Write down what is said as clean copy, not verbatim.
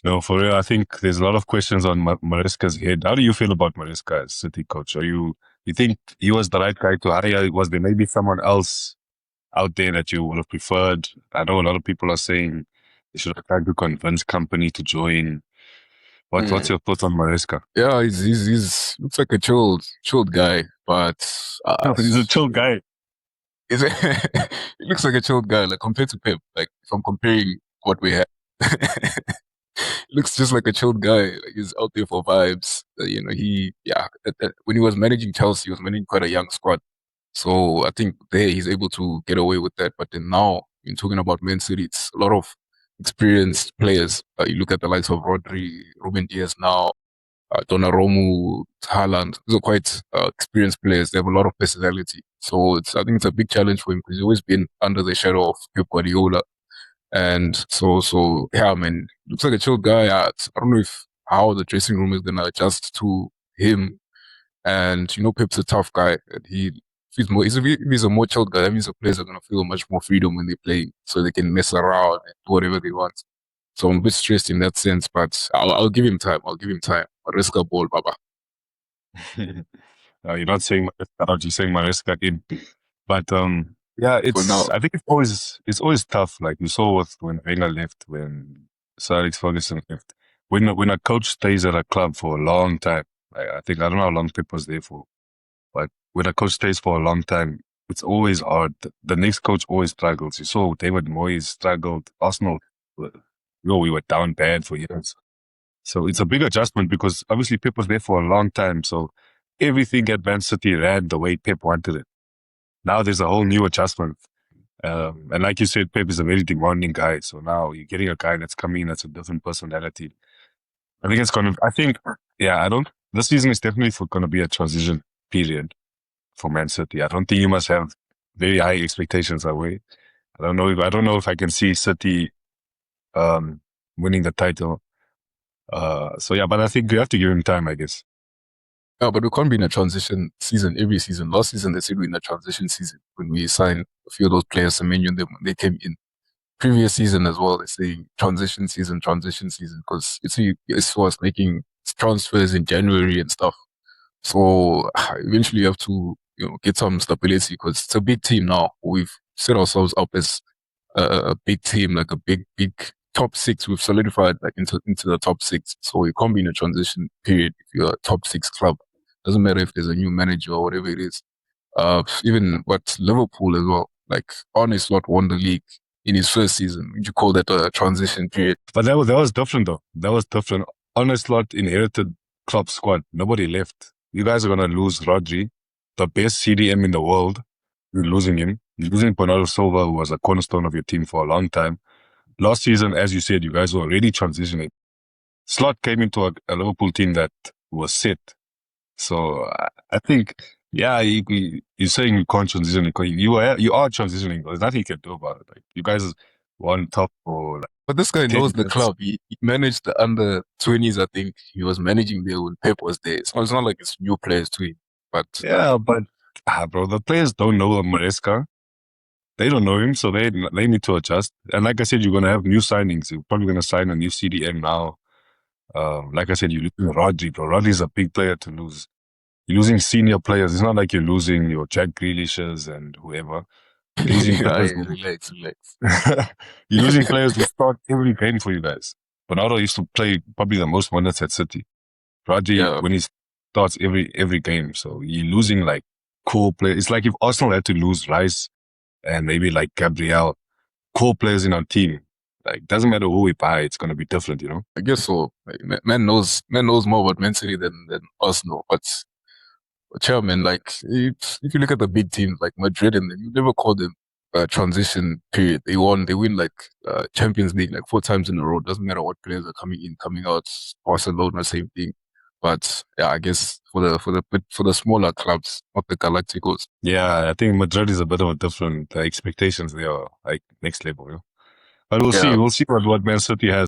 No, for real, I think there's a lot of questions on Maresca's head. How do you feel about Maresca as City coach? You think he was the right guy to hire? Was there maybe someone else out there that you would have preferred? I know a lot of people are saying they should have tried to convince company to join. What's Mm. your thoughts on Maresca? Yeah, he's looks like a chilled guy, but No, he's a chill guy. is it, he looks like a chilled guy, like compared to Pep. Like if I'm comparing what we have, looks just like a chilled guy. Like he's out there for vibes. When he was managing Chelsea, he was managing quite a young squad. So I think there he's able to get away with that. But then now, in talking about Man City, it's a lot of experienced players. You look at the likes of Rodri, Ruben Diaz now, Donnarumma, Haaland. These are quite experienced players. They have a lot of personality. So I think it's a big challenge for him because he's always been under the shadow of Pep Guardiola. And so yeah, man, looks like a chill guy. I don't know if how the dressing room is gonna adjust to him. And Pep's a tough guy. And if he's a more chilled guy, that means the players are gonna feel much more freedom when they play, so they can mess around and do whatever they want. So I'm a bit stressed in that sense, but I'll give him time. I'll give him time. Risk a ball, Baba. You're not saying Maresca out, you're saying Maresca in. But yeah, For now. I think it's always tough. Like you saw with when Wenger left, when Sir Alex Ferguson left. When a coach stays at a club for a long time, I don't know how long Pep was there for, but when a coach stays for a long time, it's always hard. The next coach always struggles. You saw David Moyes struggled. Arsenal, uh, we were down bad for years. So it's a big adjustment because obviously Pep was there for a long time. So everything at Man City ran the way Pep wanted it. Now there's a whole new adjustment. And like you said, Pep is a very demanding guy. So now you're getting a guy that's coming in that's a different personality. Yeah, this season is definitely going to be a transition period for Man City. I don't think you must have very high expectations away. I don't know if I can see City, um, winning the title. So yeah, but I think you have to give him time, I guess. Yeah, but we can't be in a transition season every season. Last season they said we're in a transition season when we signed a few of those players and mentioned them when they came in. Previous season as well, they say transition season, because it's was making transfers in January and stuff. So eventually you have to get some stability because it's a big team now. We've set ourselves up as a big team, like a big top six. We've solidified like into the top six. So you can't be in a transition period if you're a top six club. Doesn't matter if there's a new manager or whatever it is. Even what Liverpool as well. Like Arne Slot won the league in his first season. Would you call that a transition period? But that was different though. That was different. Honest lot inherited club squad. Nobody left. You guys are gonna lose Rodri, the best CDM in the world. You're losing him. You're losing Bernardo Silva, who was a cornerstone of your team for a long time. Last season, as you said, you guys were already transitioning. Slot came into a Liverpool team that was set. So I think, yeah, you're saying you can't transition because you are transitioning. There's nothing you can do about it. Like you guys won top for like But this guy 10 knows the years. club. He managed the under 20s, I think. He was managing there when Pep was there. So it's not like it's new players to him. But Yeah, but bro, the players don't know Maresca. They don't know him, so they need to adjust. And like I said, you're gonna have new signings. You're probably gonna sign a new CDM now. Like I said, you're losing Rodri, bro. Rodri's a big player to lose. You're losing senior players. It's not like you're losing your Jack Grealishes and whoever. You're losing players I who relax. you're losing players who start every game for you guys. Ronaldo used to play probably the most minutes at City. Rodri, Yeah, when he starts every game, so you're losing like core players. It's like if Arsenal had to lose Rice and maybe like Gabriel, core players in our team. Like doesn't matter who we buy, it's gonna be different, you know. I guess so. Like, man knows more about Man City than us know. But yeah, man, like if you look at the big teams like Madrid and them, you never call them a transition period. They win like Champions League like 4 times in a row. Doesn't matter what players are coming in, coming out. Barcelona, same thing. But yeah, I guess for the smaller clubs, not the Galacticos. Yeah, I think Madrid is a bit of a different expectations. They are like next level, you know. But we'll see. Yeah, We'll see what Man City has.